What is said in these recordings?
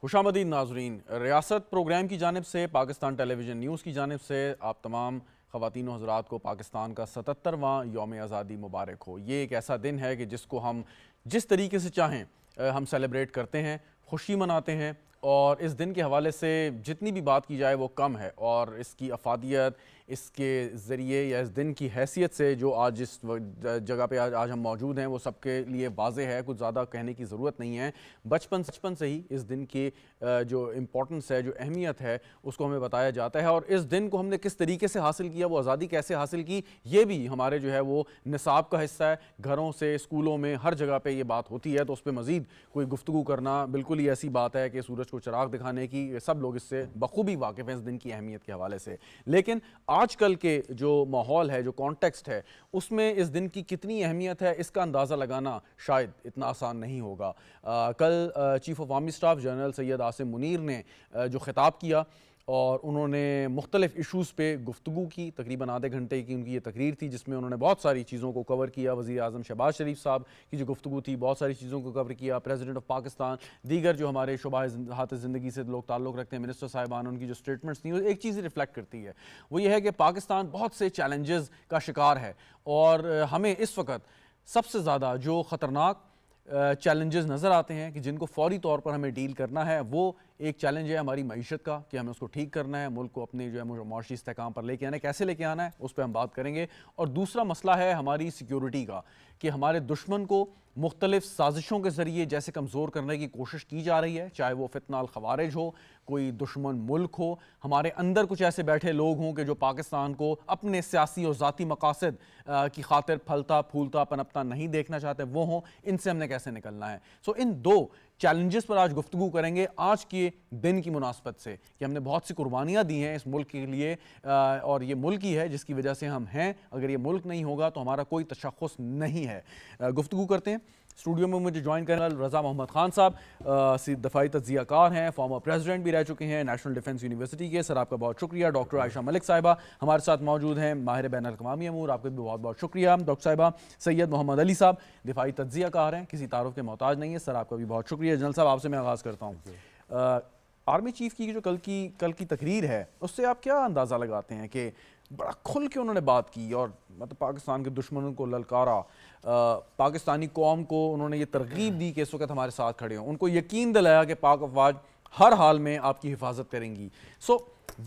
خوشامدید ناظرین، ریاست پروگرام کی جانب سے پاکستان ٹیلی ویژن نیوز کی جانب سے آپ تمام خواتین و حضرات کو پاکستان کا 77واں یوم آزادی مبارک ہو۔ یہ ایک ایسا دن ہے کہ جس کو ہم جس طریقے سے چاہیں ہم سیلیبریٹ کرتے ہیں، خوشی مناتے ہیں، اور اس دن کے حوالے سے جتنی بھی بات کی جائے وہ کم ہے، اور اس کی افادیت، اس کے ذریعے یا اس دن کی حیثیت سے جو آج جس جگہ پہ آج ہم موجود ہیں وہ سب کے لیے واضح ہے، کچھ زیادہ کہنے کی ضرورت نہیں ہے۔ بچپن سے ہی اس دن کی جو امپورٹنس ہے، جو اہمیت ہے، اس کو ہمیں بتایا جاتا ہے، اور اس دن کو ہم نے کس طریقے سے حاصل کیا، وہ آزادی کیسے حاصل کی، یہ بھی ہمارے جو ہے وہ نصاب کا حصہ ہے۔ گھروں سے، اسکولوں میں، ہر جگہ پہ یہ بات ہوتی ہے، تو اس پہ مزید کوئی گفتگو کرنا بالکل ہی ایسی بات ہے کہ سورج کو چراغ دکھانے کی، سب لوگ اس سے بخوبی واقف ہیں اس دن کی اہمیت کے حوالے سے۔ لیکن آج کل کے جو ماحول ہے، جو کانٹیکسٹ ہے، اس میں اس دن کی کتنی اہمیت ہے، اس کا اندازہ لگانا شاید اتنا آسان نہیں ہوگا۔ کل chief of army staff general Syed Asim Munir نے جو خطاب کیا اور انہوں نے مختلف ایشوز پہ گفتگو کی، تقریباً آدھے گھنٹے کی ان کی یہ تقریر تھی، جس میں انہوں نے بہت ساری چیزوں کو کور کیا۔ وزیر اعظم شہباز شریف صاحب کی جو گفتگو تھی، بہت ساری چیزوں کو کور کیا۔ پریزیڈنٹ آف پاکستان، دیگر جو ہمارے شعبہ احاطہ زندگی سے لوگ تعلق رکھتے ہیں، منسٹر صاحبان، ان کی جو سٹیٹمنٹس تھیں، ایک چیز ریفلیکٹ کرتی ہے، وہ یہ ہے کہ پاکستان بہت سے چیلنجز کا شکار ہے، اور ہمیں اس وقت سب سے زیادہ جو خطرناک چیلنجز نظر آتے ہیں کہ جن کو فوری طور پر ہمیں ڈیل کرنا ہے، وہ ایک چیلنج ہے ہماری معیشت کا، کہ ہمیں اس کو ٹھیک کرنا ہے، ملک کو اپنے جو ہے معاشی استحکام پر لے کے آنا ہے، کیسے لے کے آنا ہے اس پہ ہم بات کریں گے۔ اور دوسرا مسئلہ ہے ہماری سیکیورٹی کا، کہ ہمارے دشمن کو مختلف سازشوں کے ذریعے جیسے کمزور کرنے کی کوشش کی جا رہی ہے، چاہے وہ فتنہ الخوارج ہو، کوئی دشمن ملک ہو، ہمارے اندر کچھ ایسے بیٹھے لوگ ہوں کہ جو پاکستان کو اپنے سیاسی اور ذاتی مقاصد کی خاطر پھلتا پھولتا پنپتا نہیں دیکھنا چاہتے، وہ ہوں، ان سے ہم نے کیسے نکلنا ہے۔ ان دو چیلنجز پر آج گفتگو کریں گے آج کے دن کی مناسبت سے، کہ ہم نے بہت سی قربانیاں دی ہیں اس ملک کے لیے، اور یہ ملک ہی ہے جس کی وجہ سے ہم ہیں، اگر یہ ملک نہیں ہوگا تو ہمارا کوئی تشخص نہیں ہے۔ گفتگو کرتے ہیں۔ اسٹوڈیو میں مجھے جوائن کرنے والے رضا محمد خان صاحب دفاعی تجزیہ کار ہیں، فارمر پریزیڈنٹ بھی رہ چکے ہیں نیشنل ڈیفنس یونیورسٹی کے، سر آپ کا بہت شکریہ۔ ڈاکٹر عائشہ ملک صاحبہ ہمارے ساتھ موجود ہیں، ماہر بین الاقوامی امور، آپ کا بھی بہت بہت شکریہ۔ ڈاکٹر صاحبہ سید محمد علی صاحب دفاعی تجزیہ کار ہیں، کسی تعارف کے محتاج نہیں ہے، سر آپ کا بھی بہت شکریہ۔ جنرل صاحب آپ سے میں آغاز کرتا ہوں۔ آرمی چیف کی جو کل کی تقریر ہے، اس سے آپ کیا اندازہ لگاتے ہیں کہ بڑا کھل کے انہوں نے بات کی، اور مطلب پاکستان کے دشمنوں کو للکارا، پاکستانی قوم کو انہوں نے یہ ترغیب دی کہ اس وقت ہمارے ساتھ کھڑے ہوں، ان کو یقین دلایا کہ پاک افواج ہر حال میں آپ کی حفاظت کریں گی۔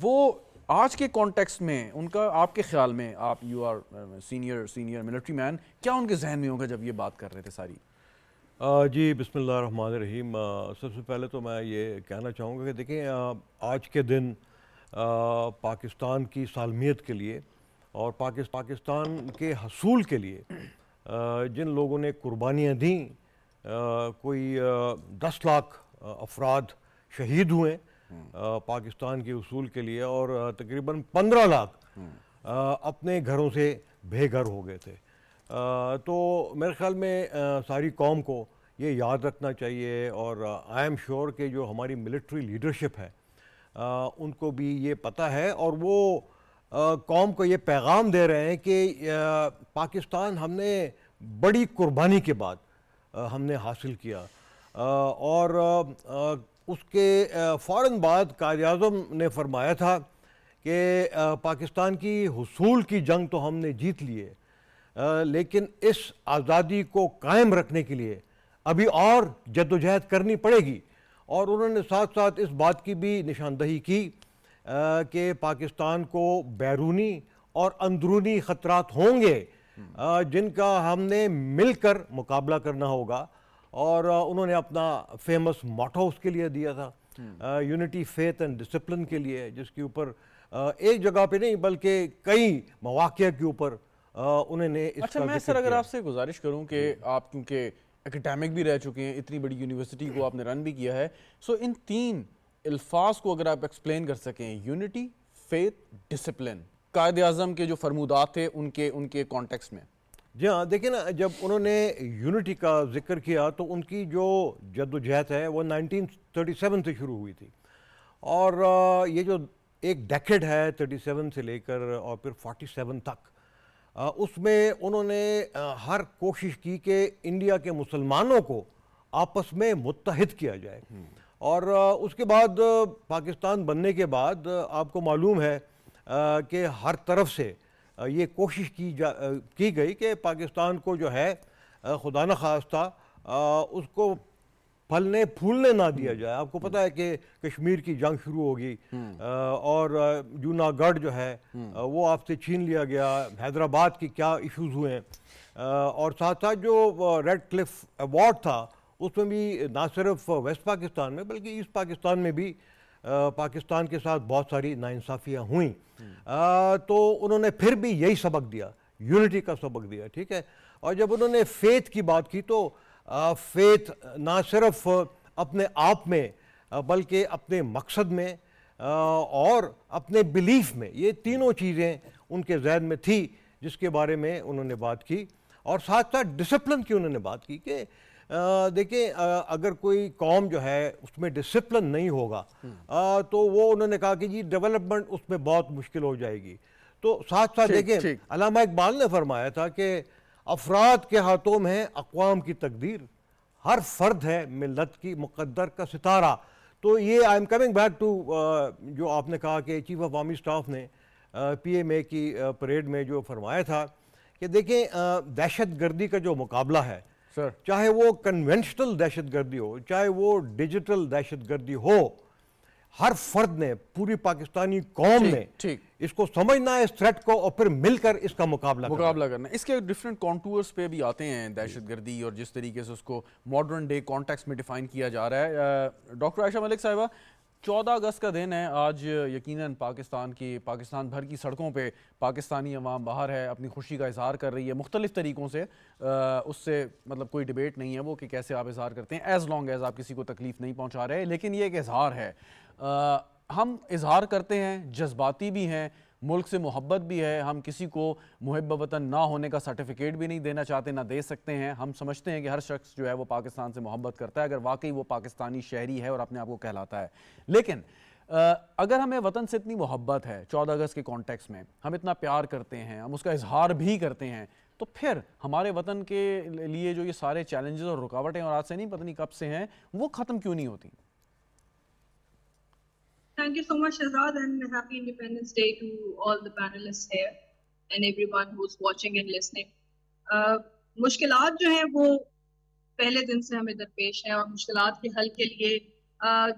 وہ آج کے کانٹیکسٹ میں ان کا آپ کے خیال میں، آپ یو آر سینئر ملٹری مین، کیا ان کے ذہن میں ہوگا جب یہ بات کر رہے تھے ساری؟ جی بسم اللہ الرحمن الرحیم۔ سب سے پہلے تو میں یہ کہنا چاہوں گا کہ دیکھیں، آج کے دن پاکستان کی سالمیت کے لیے اور پاکستان کے حصول کے لیے جن لوگوں نے قربانیاں دیں، کوئی 10 لاکھ افراد شہید ہوئے پاکستان کے حصول کے لیے، اور تقریباً 15 لاکھ اپنے گھروں سے بے گھر ہو گئے تھے۔ تو میرے خیال میں ساری قوم کو یہ یاد رکھنا چاہیے، اور آئی ایم شیور کہ جو ہماری ملٹری لیڈرشپ ہے ان کو بھی یہ پتہ ہے، اور وہ قوم کو یہ پیغام دے رہے ہیں کہ پاکستان ہم نے بڑی قربانی کے بعد ہم نے حاصل کیا، اور اس کے فوراً بعد قائد اعظم نے فرمایا تھا کہ پاکستان کی حصول کی جنگ تو ہم نے جیت لی ہے، لیکن اس آزادی کو قائم رکھنے کے لیے ابھی اور جدوجہد کرنی پڑے گی۔ اور انہوں نے ساتھ ساتھ اس بات کی بھی نشاندہی کی کہ پاکستان کو بیرونی اور اندرونی خطرات ہوں گے جن کا ہم نے مل کر مقابلہ کرنا ہوگا، اور انہوں نے اپنا فیمس موٹو اس کے لیے دیا تھا، یونٹی، فیتھ اینڈ ڈسپلن کے لیے، جس کے اوپر ایک جگہ پہ نہیں بلکہ کئی مواقع کے اوپر انہوں نے اس کا ذکر کیا۔ میں سر اگر آپ سے گزارش کروں کہ آپ کیونکہ اکیڈیمک بھی رہ چکے ہیں، اتنی بڑی یونیورسٹی کو آپ نے رن بھی کیا ہے، ان تین الفاظ کو اگر آپ ایکسپلین کر سکیں، unity, faith, discipline, Quaid Azam کے جو فرمودات تھے ان کے کانٹیکسٹ میں۔ جی ہاں، دیکھیں نا، جب انہوں نے یونٹی کا ذکر کیا تو ان کی جو جدوجہد ہے وہ 1937 سے شروع ہوئی تھی، اور یہ جو ایک ڈیکیڈ ہے 37 سے لے کر اور پھر 47 تک، اس میں انہوں نے ہر کوشش کی کہ انڈیا کے مسلمانوں کو آپس میں متحد کیا جائے، اور اس کے بعد پاکستان بننے کے بعد آپ کو معلوم ہے کہ ہر طرف سے یہ کوشش کی گئی کہ پاکستان کو جو ہے خدا نخواستہ اس کو پھلنے پھولنے نہ دیا جائے. آپ کو پتہ ہے کہ کشمیر کی جنگ شروع ہوگی اور جوناگڑھ جو ہے وہ آپ سے چھین لیا گیا, حیدرآباد کی کیا ایشوز ہوئے ہیں, اور ساتھ ساتھ جو ریڈ کلف ایوارڈ تھا اس میں بھی نہ صرف ویسٹ پاکستان میں بلکہ ایسٹ پاکستان میں بھی پاکستان کے ساتھ بہت ساری ناانصافیاں ہوئیں. تو انہوں نے پھر بھی یہی سبق دیا, یونٹی کا سبق دیا, ٹھیک ہے. اور جب انہوں نے فیتھ کی بات کی تو فیتھ نہ صرف اپنے آپ میں بلکہ اپنے مقصد میں اور اپنے بلیف میں, یہ تینوں چیزیں ان کے ذہن میں تھی جس کے بارے میں انہوں نے بات کی. اور ساتھ ساتھ ڈسپلن کی انہوں نے بات کی کہ دیکھیں اگر کوئی قوم جو ہے اس میں ڈسپلن نہیں ہوگا تو وہ انہوں نے کہا کہ جی ڈیولپمنٹ اس میں بہت مشکل ہو جائے گی. تو ساتھ ساتھ دیکھیں علامہ اقبال نے فرمایا تھا کہ افراد کے ہاتھوں میں اقوام کی تقدیر, ہر فرد ہے ملت کی مقدر کا ستارہ. تو یہ I am coming back to جو آپ نے کہا کہ چیف آف آرمی اسٹاف نے پی ایم اے کی پریڈ میں جو فرمایا تھا کہ دیکھیں دہشت گردی کا جو مقابلہ ہے, چاہے وہ کنونشنل دہشت گردی ہو چاہے وہ ڈیجیٹل دہشت گردی ہو, ہر فرد نے, پوری پاکستانی قوم نے اس کو سمجھنا ہے اس تھریٹ کو اور پھر مل کر اس کا مقابلہ کرنا. اس کے ڈیفرنٹ کانٹورز پہ بھی آتے ہیں دہشت گردی اور جس طریقے سے اس کو ماڈرن ڈے کانٹیکس میں ڈیفائن کیا جا رہا ہے. ڈاکٹر عائشہ ملک صاحبہ, 14 اگست کا دن ہے آج, یقیناً پاکستان بھر کی سڑکوں پہ پاکستانی عوام باہر ہے, اپنی خوشی کا اظہار کر رہی ہے مختلف طریقوں سے. اس سے مطلب کوئی ڈیبیٹ نہیں ہے وہ کہ کیسے آپ اظہار کرتے ہیں, ایز لانگ ایز آپ کسی کو تکلیف نہیں پہنچا رہے, لیکن یہ ایک اظہار ہے. ہم اظہار کرتے ہیں, جذباتی بھی ہیں, ملک سے محبت بھی ہے, ہم کسی کو محب وطن نہ ہونے کا سرٹیفکیٹ بھی نہیں دینا چاہتے, نہ دے سکتے ہیں. ہم سمجھتے ہیں کہ ہر شخص جو ہے وہ پاکستان سے محبت کرتا ہے اگر واقعی وہ پاکستانی شہری ہے اور اپنے آپ کو کہلاتا ہے. لیکن اگر ہمیں وطن سے اتنی محبت ہے, 14 اگست کے کانٹیکس میں ہم اتنا پیار کرتے ہیں, ہم اس کا اظہار بھی کرتے ہیں, تو پھر ہمارے وطن کے لیے جو یہ سارے چیلنجز اور رکاوٹیں اور آج سے نہیں پتہ نہیں کب سے ہیں وہ ختم کیوں نہیں ہوتی؟ Thank you so much, Shahzad, and happy Independence Day to all the panelists here and everyone who's watching and listening. مشکلات جو ہیں وہ پہلے دن سے ہمیں درپیش ہیں, اور مشکلات کے حل کے لیے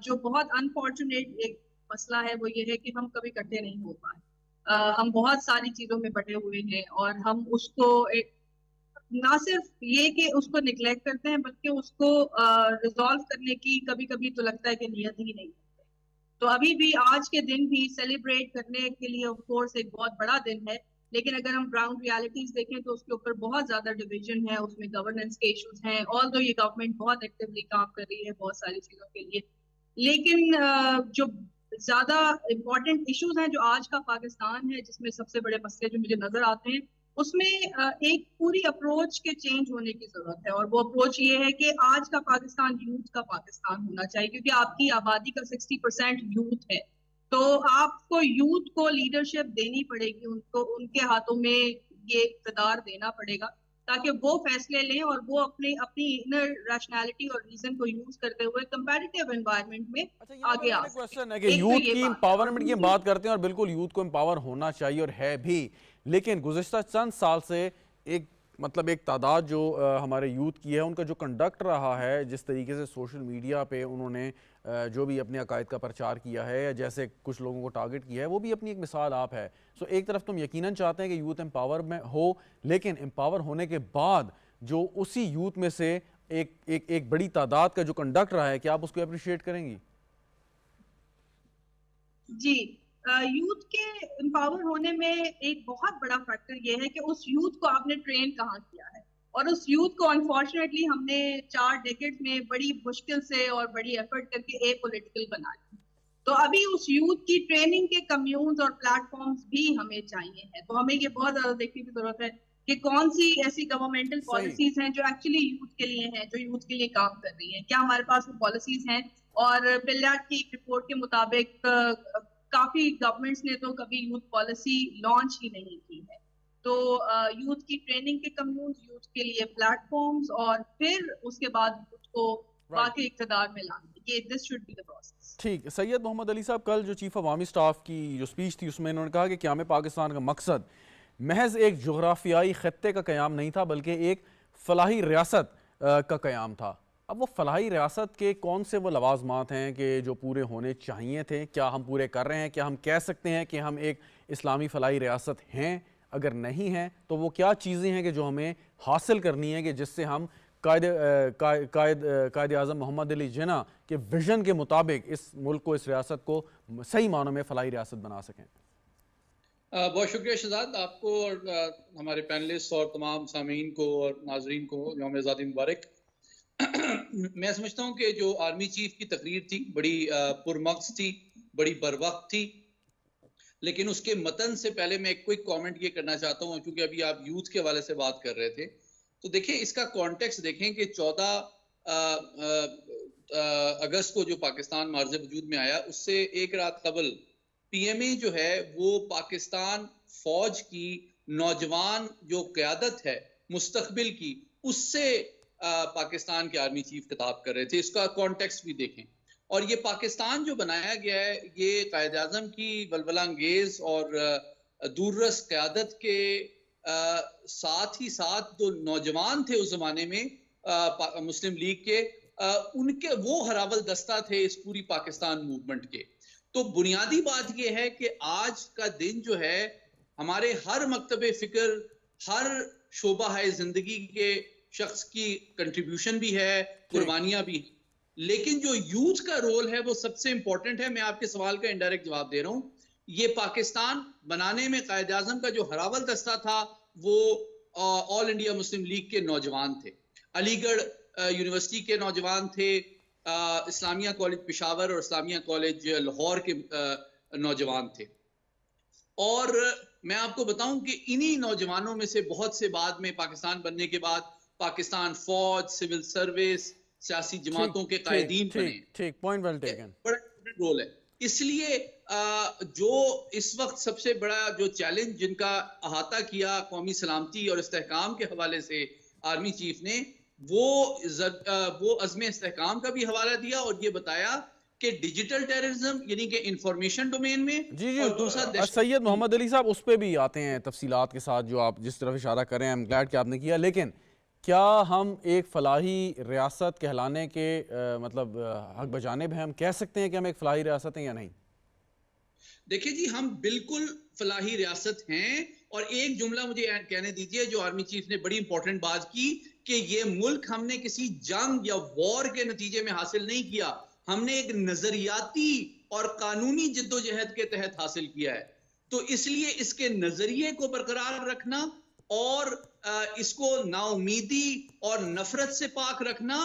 جو بہت انفارچونیٹ ایک مسئلہ ہے وہ یہ ہے کہ ہم کبھی اکٹھے نہیں ہو پائے. ہم بہت ساری چیزوں میں بٹے ہوئے ہیں اور ہم اس کو نہ صرف یہ کہ اس کو نگلیکٹ کرتے ہیں بلکہ اس کو ریزالو کرنے کی کبھی کبھی تو لگتا ہے کہ نیت ہی نہیں. تو ابھی بھی آج کے دن بھی سیلیبریٹ کرنے کے لیے آف کورس ایک بہت بڑا دن ہے, لیکن اگر ہم گراؤنڈ ریالٹیز دیکھیں تو اس کے اوپر بہت زیادہ ڈویژن ہے, اس میں گورننس کے ایشوز ہیں, آلدو یہ گورنمنٹ بہت ایکٹیولی کام کر رہی ہے بہت ساری چیزوں کے لیے, لیکن جو زیادہ امپورٹنٹ ایشوز ہیں جو آج کا پاکستان ہے, جس میں سب سے بڑے مسئلے جو مجھے نظر آتے ہیں, اس میں ایک پوری اپروچ کے چینج ہونے کی ضرورت ہے. اور وہ اپروچ یہ ہے کہ آج کا پاکستان یوتھ کا پاکستان ہونا چاہیے, کیونکہ آپ کی آبادی کا 60% یوتھ ہے. تو آپ کو یوتھ کو لیڈرشپ دینی پڑے گی, ان کے ہاتھوں میں یہ اقتدار دینا پڑے گا تاکہ وہ فیصلے لیں اور وہ اپنی انر ریشنالٹی اور ریزن کو یوز کرتے ہوئے کمپیٹیٹیو انوائرمنٹ میں آگے آ سکیں. کوشچن ہے کہ یوتھ کی امپاورمنٹ کی بات کرتے ہیں اور بالکل یوتھ کو امپاور ہونا چاہیے اور ہے بھی, لیکن گزشتہ چند سال سے ایک تعداد جو ہمارے یوتھ کی ہے ان کا جو کنڈکٹ رہا ہے, جس طریقے سے سوشل میڈیا پہ انہوں نے جو بھی اپنے عقائد کا پرچار کیا ہے یا جیسے کچھ لوگوں کو ٹارگٹ کیا ہے, وہ بھی اپنی ایک مثال آپ ہے. سو ایک طرف تم یقیناً چاہتے ہیں کہ یوتھ امپاور میں ہو, لیکن امپاور ہونے کے بعد جو اسی یوتھ میں سے ایک بڑی تعداد کا جو کنڈکٹ رہا ہے, کیا آپ اس کو اپریشیٹ کریں گی؟ جی, یوتھ کے امپاور ہونے میں ایک بہت بڑا فیکٹر یہ ہے کہ اس یوتھ کو آپ نے ٹرین کہاں کیا ہے, اور اس یوتھ کو انفارچونیٹلی ہم نے 4 ڈیکیڈ میں بڑی مشکل سے اور بڑی ایفرٹ کر کے اے پولیٹیکل بنا لی. تو ابھی اس یوتھ کی ٹریننگ کے کمیونز اور پلیٹ فارمز بھی ہمیں چاہیے ہیں. تو ہمیں یہ بہت زیادہ دیکھنے کی ضرورت ہے کہ کون سی ایسی گورنمنٹل پالیسیز ہیں جو ایکچولی یوتھ کے لیے ہیں, جو یوتھ کے لیے کام کر رہی ہیں. کیا ہمارے پاس وہ پالیسیز ہیں؟ اور پلیاٹ کی ایک رپورٹ کے مطابق کافی گورنمنٹس نے تو کبھی یوتھ پالیسی لانچ ہی نہیں کی ہے. تو یوتھ کی ٹریننگ کے کمیونز, یوتھ کے لیے پلیٹ فارمز, اور پھر اس کے بعد یوتھ کو واقعی اقتدار میں لانے. یہ this should be the process. ٹھیک. سید محمد علی صاحب, کل جو چیف عوامی اسٹاف کی جو سپیچ تھی اس میں انہوں نے کہا کہ قیام پاکستان کا مقصد محض ایک جغرافیائی خطے کا قیام نہیں تھا بلکہ ایک فلاحی ریاست کا قیام تھا. اب وہ فلاحی ریاست کے کون سے وہ لوازمات ہیں کہ جو پورے ہونے چاہیے تھے؟ کیا ہم پورے کر رہے ہیں؟ کیا ہم کہہ سکتے ہیں کہ ہم ایک اسلامی فلاحی ریاست ہیں؟ اگر نہیں ہیں تو وہ کیا چیزیں ہیں کہ جو ہمیں حاصل کرنی ہے کہ جس سے ہم قائد اعظم محمد علی جناح کے ویژن کے مطابق اس ملک کو, اس ریاست کو صحیح معنوں میں فلاحی ریاست بنا سکیں؟ بہت شکریہ شہزاد, آپ کو اور ہمارے پینلسٹ اور تمام سامعین کو اور ناظرین کو یوم آزادی مبارک. میں سمجھتا ہوں کہ جو آرمی چیف کی تقریر تھی بڑی پرمغز تھی, بڑی بروقت تھی, لیکن اس کے متن سے پہلے میں ایک کوئک کامنٹ یہ کرنا چاہتا ہوں کیونکہ ابھی آپ یوتھ کے حوالے سے بات کر رہے تھے. تو دیکھیں اس کا کانٹیکس دیکھیں کہ 14 اگست کو جو پاکستان معرض وجود میں آیا اس سے ایک رات قبل پی ایم اے جو ہے وہ پاکستان فوج کی نوجوان جو قیادت ہے مستقبل کی, اس سے پاکستان کے آرمی چیف خطاب کر رہے تھے. اس کا کانٹیکس بھی دیکھیں. اور یہ پاکستان جو بنایا گیا ہے یہ قائد اعظم کی ولولہ انگیز اور دوررس قیادت کے ساتھ ہی ساتھ جو نوجوان تھے اس زمانے میں مسلم لیگ کے, ان کے وہ ہراول دستہ تھے اس پوری پاکستان موومنٹ کے. تو بنیادی بات یہ ہے کہ آج کا دن جو ہے ہمارے ہر مکتب فکر, ہر شعبہ ہے زندگی کے شخص کی کنٹریبیوشن بھی ہے, قربانیاں بھی ہیں, لیکن جو یوتھ کا رول ہے وہ سب سے امپورٹنٹ ہے. میں آپ کے سوال کا انڈائریکٹ جواب دے رہا ہوں. یہ پاکستان بنانے میں قائد اعظم کا جو ہراول دستہ تھا وہ آل انڈیا مسلم لیگ کے نوجوان تھے, علی گڑھ یونیورسٹی کے نوجوان تھے, اسلامیہ کالج پشاور اور اسلامیہ کالج لاہور کے نوجوان تھے. اور میں آپ کو بتاؤں کہ انہی نوجوانوں میں سے بہت سے بعد میں پاکستان بننے کے بعد پاکستان فوج, سول سروس, سیاسی جماعتوں کے قائدین بنے. ٹھیک, پوائنٹ ویل ٹیکن. بڑا رول ہے. اس لیے جو اس وقت سب سے بڑا جو چیلنج جن کا احاطہ کیا قومی سلامتی اور استحکام کے حوالے سے آرمی چیف نے, وہ عزم استحکام کا بھی حوالہ دیا اور یہ بتایا کہ ڈیجیٹل ٹیررزم یعنی کہ انفارمیشن ڈومین میں. جی اور دوسرا سید محمد علی صاحب اس پہ بھی آتے ہیں تفصیلات کے ساتھ جو آپ جس طرف اشارہ کر رہے ہیں. I'm glad کہ آپ نے کیا. لیکن کیا ہم ایک فلاحی ریاست کہلانے کے مطلب حق بجانب ہیں؟ ہم کہہ سکتے ہیں کہ ہم ایک فلاحی ریاست ہیں یا نہیں؟ دیکھیں جی, ہم بالکل فلاحی ریاست ہیں. اور ایک جملہ مجھے کہنے دیجئے جو آرمی چیف نے بڑی امپورٹنٹ بات کی کہ یہ ملک ہم نے کسی جنگ یا وار کے نتیجے میں حاصل نہیں کیا, ہم نے ایک نظریاتی اور قانونی جدوجہد کے تحت حاصل کیا ہے. تو اس لیے اس کے نظریے کو برقرار رکھنا اور اس کو نا امیدی اور نفرت سے پاک رکھنا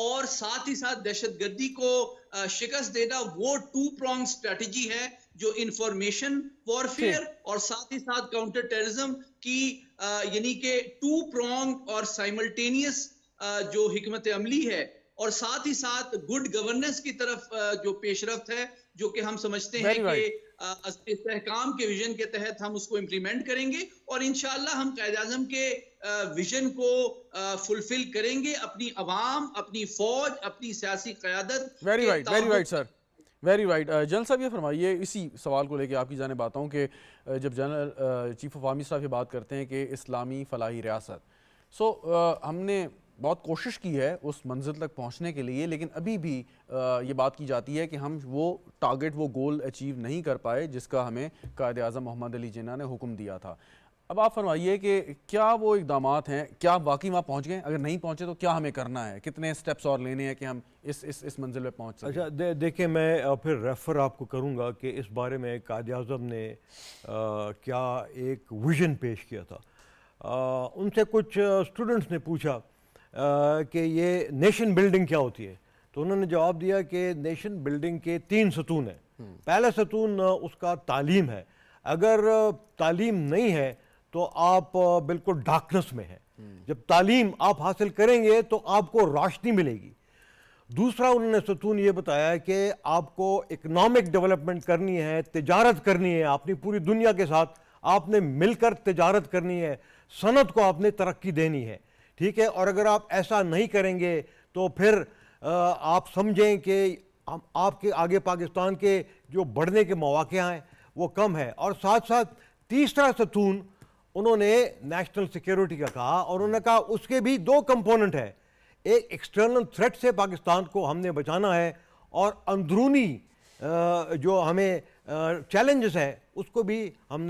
اور ساتھ ہی ساتھ دہشت گردی کو شکست دینا, وہ 2 prong اسٹریٹجی ہے جو انفارمیشن وارفیئر اور ساتھ ہی ساتھ کاؤنٹر ٹیررزم کی یعنی کہ 2 prong اور سائملٹینیس جو حکمت عملی ہے اور ساتھ ہی ساتھ گڈ گورننس کی طرف جو پیش رفت ہے جو کہ ہم سمجھتے ہیں کہ استحکام کے ویژن کے تحت ہم اس کو امپلیمنٹ کریں گے اور انشاءاللہ ہم قائد اعظم کے ویژن کو فلفل کریں گے. اپنی عوام, اپنی فوج, اپنی سیاسی قیادت. Very right sir, very right. General صاحب یہ فرمائیے, اسی سوال کو لے کے آپ کی جانب آتا ہوں کہ جب general chief of army staff یہ بات کرتے ہیں کہ اسلامی فلاحی ریاست, ہم نے بہت کوشش کی ہے اس منزل تک پہنچنے کے لیے, لیکن ابھی بھی یہ بات کی جاتی ہے کہ ہم وہ ٹارگٹ, وہ گول اچیو نہیں کر پائے جس کا ہمیں قائد اعظم محمد علی جناح نے حکم دیا تھا. اب آپ فرمائیے کہ کیا وہ اقدامات ہیں, کیا واقعی وہاں پہنچ گئے؟ اگر نہیں پہنچے تو کیا ہمیں کرنا ہے, کتنے سٹیپس اور لینے ہیں کہ ہم اس منزل پہ پہنچ سکیں؟ اچھا دیکھیں, میں پھر ریفر آپ کو کروں گا کہ اس بارے میں قائد اعظم نے کیا ایک ویژن پیش کیا تھا. ان سے کچھ اسٹوڈنٹس نے پوچھا کہ یہ نیشن بلڈنگ کیا ہوتی ہے, تو انہوں نے جواب دیا کہ نیشن بلڈنگ کے 3 ستون ہیں. پہلا ستون اس کا تعلیم ہے. اگر تعلیم نہیں ہے تو آپ بالکل ڈارکنس میں ہیں. جب تعلیم آپ حاصل کریں گے تو آپ کو روشنی ملے گی. دوسرا انہوں نے ستون یہ بتایا ہے کہ آپ کو اکنامک ڈیولپمنٹ کرنی ہے, تجارت کرنی ہے, اپنی پوری دنیا کے ساتھ آپ نے مل کر تجارت کرنی ہے, صنعت کو آپ نے ترقی دینی ہے. ٹھیک ہے, اور اگر آپ ایسا نہیں کریں گے تو پھر آپ سمجھیں کہ آپ کے آگے پاکستان کے جو بڑھنے کے مواقع ہیں وہ کم ہے. اور ساتھ ساتھ تیسرا ستون انہوں نے نیشنل سیکیورٹی کا کہا, اور انہوں نے کہا اس کے بھی دو کمپوننٹ ہے. ایک ایکسٹرنل تھریٹ سے پاکستان کو ہم نے بچانا ہے, اور اندرونی جو ہمیں چیلنجز ہیں اس کو بھی ہم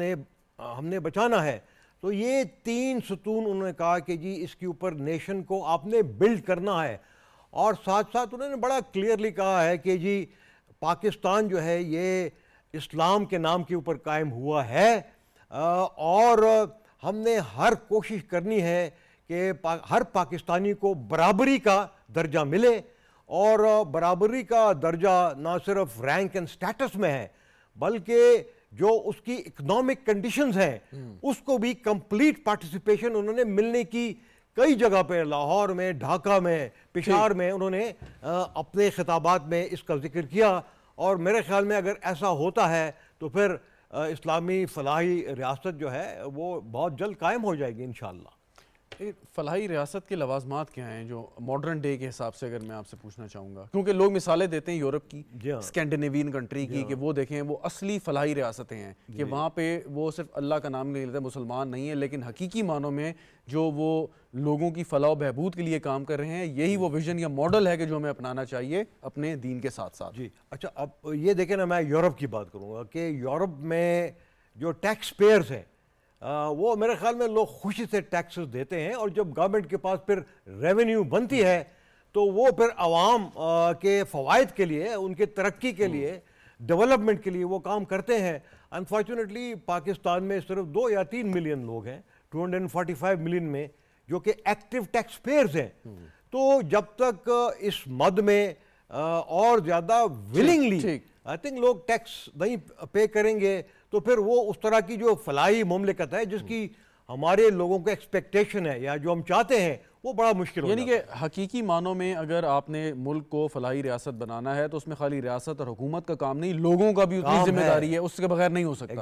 نے بچانا ہے. تو یہ تین ستون انہوں نے کہا کہ جی اس کے اوپر نیشن کو آپ نے بلڈ کرنا ہے. اور ساتھ ساتھ انہوں نے بڑا کلیئرلی کہا ہے کہ جی پاکستان جو ہے یہ اسلام کے نام کے اوپر قائم ہوا ہے, اور ہم نے ہر کوشش کرنی ہے کہ ہر پاکستانی کو برابری کا درجہ ملے. اور برابری کا درجہ نہ صرف رینک اینڈ سٹیٹس میں ہے بلکہ جو اس کی اکنامک کنڈیشنز ہیں اس کو بھی کمپلیٹ پارٹیسپیشن انہوں نے ملنے کی کئی جگہ پہ, لاہور میں, ڈھاکہ میں, پشاور میں انہوں نے اپنے خطابات میں اس کا ذکر کیا. اور میرے خیال میں اگر ایسا ہوتا ہے تو پھر اسلامی فلاحی ریاست جو ہے وہ بہت جلد قائم ہو جائے گی انشاءاللہ. فلاحی ریاست کے لوازمات کیا ہیں جو ماڈرن ڈے کے حساب سے اگر میں آپ سے پوچھنا چاہوں گا, کیونکہ لوگ مثالیں دیتے ہیں یورپ کی, اسکینڈینیوین کنٹری کی, کہ وہ دیکھیں وہ اصلی فلاحی ریاستیں ہیں کہ وہاں پہ وہ صرف اللہ کا نام نہیں لیتے, مسلمان نہیں ہیں, لیکن حقیقی معنوں میں جو وہ لوگوں کی فلاح و بہبود کے لیے کام کر رہے ہیں. یہی وہ ویژن یا ماڈل ہے کہ جو ہمیں اپنانا چاہیے اپنے دین کے ساتھ ساتھ. جی اچھا, اب یہ دیکھیں نا, میں یورپ کی بات کروں گا کہ یورپ میں جو ٹیکس پیئرز ہیں وہ میرے خیال میں لوگ خوشی سے ٹیکسز دیتے ہیں, اور جب گورنمنٹ کے پاس پھر ریونیو بنتی ہے تو وہ پھر عوام کے فوائد کے لیے, ان کے ترقی کے لیے, ڈیولپمنٹ کے لیے وہ کام کرتے ہیں. انفارچونیٹلی پاکستان میں صرف 2 یا 3 ملین لوگ ہیں 245 ملین میں جو کہ ایکٹیو ٹیکس پیئرز ہیں. تو جب تک اس مد میں اور زیادہ ولنگلی آئی تھنک لوگ ٹیکس نہیں پے کریں گے تو پھر وہ اس طرح کی جو فلاحی مملکت ہے جس کی ہمارے لوگوں کو ایکسپیکٹیشن ہے یا جو ہم چاہتے ہیں وہ بڑا مشکل ہو جاتا ہے. یعنی کہ حقیقی معنوں میں اگر آپ نے ملک کو فلاحی ریاست بنانا ہے تو اس میں خالی ریاست اور حکومت کا کام نہیں, لوگوں کا بھی اتنی ذمہ داری ہے, اس کے بغیر نہیں ہو سکتا.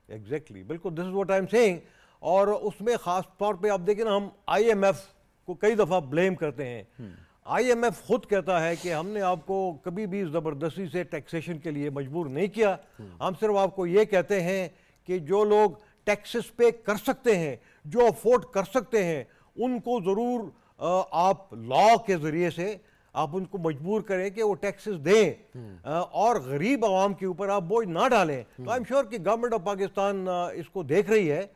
ایگزیکٹلی بالکل, this is what I am seeing. اور اس میں خاص طور پہ آپ دیکھیں نا, ہم آئی ایم ایف کو کئی دفعہ بلیم کرتے ہیں. آئی ایم ایف خود کہتا ہے کہ ہم نے آپ کو کبھی بھی زبردستی سے ٹیکسیشن کے لیے مجبور نہیں کیا, ہم صرف آپ کو یہ کہتے ہیں کہ جو لوگ ٹیکسز پے کر سکتے ہیں, جو افورڈ کر سکتے ہیں, ان کو ضرور آپ لا کے ذریعے سے آپ ان کو مجبور کریں کہ وہ ٹیکسز دیں, اور غریب عوام کے اوپر آپ بوجھ نہ ڈالیں. تو آئی ایم شیور کہ گورنمنٹ آف پاکستان اس کو دیکھ رہی ہے,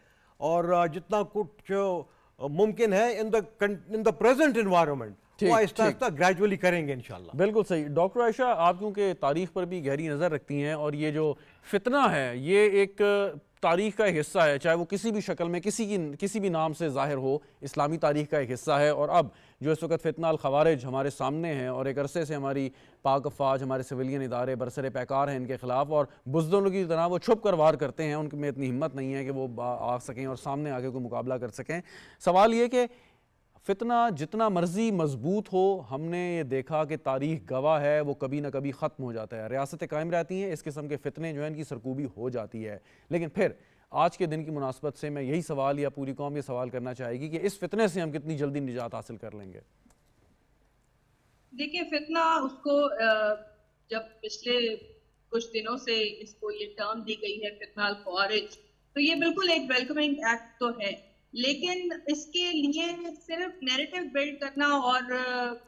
اور جتنا کچھ ممکن ہے ان دا پریزنٹ انوائرمنٹ وہ آہستہ آہستہ گریجولی کریں گے انشاءاللہ. بالکل صحیح. ڈاکٹر عائشہ, آپ کیونکہ تاریخ پر بھی گہری نظر رکھتی ہیں, اور یہ جو فتنہ ہے یہ ایک تاریخ کا ایک حصہ ہے, چاہے وہ کسی بھی شکل میں کسی بھی نام سے ظاہر ہو, اسلامی تاریخ کا ایک حصہ ہے. اور اب جو اس وقت فتنہ الخوارج ہمارے سامنے ہیں, اور ایک عرصے سے ہماری پاک افواج, ہمارے سویلین ادارے برسر پیکار ہیں ان کے خلاف, اور بزدلوں کی طرح وہ چھپ کر وار کرتے ہیں, ان میں اتنی ہمت نہیں ہے کہ وہ آ سکیں اور سامنے آگے کوئی مقابلہ کر سکیں. سوال یہ کہ فتنہ جتنا مرضی مضبوط ہو, ہم نے یہ دیکھا کہ تاریخ گواہ ہے وہ کبھی نہ کبھی ختم ہو جاتا ہے. ریاستیں قائم رہتی ہیں, اس قسم کے فتنے جو ہیں ان کی سرکوبی ہو جاتی ہے. لیکن پھر آج کے دن کی مناسبت سے میں یہی سوال, یا پوری قوم یہ سوال کرنا چاہے گی کہ اس فتنے سے ہم کتنی جلدی نجات حاصل کر لیں گے. دیکھیں, فتنہ اس کو جب پچھلے کچھ دنوں سے اس کو یہ ٹرم دی گئی ہے فتنہ الخوارج, تو یہ بالکل ایک ویلکمنگ ایکٹ تو ہے, لیکن اس کے لیے صرف نیریٹو بلڈ کرنا اور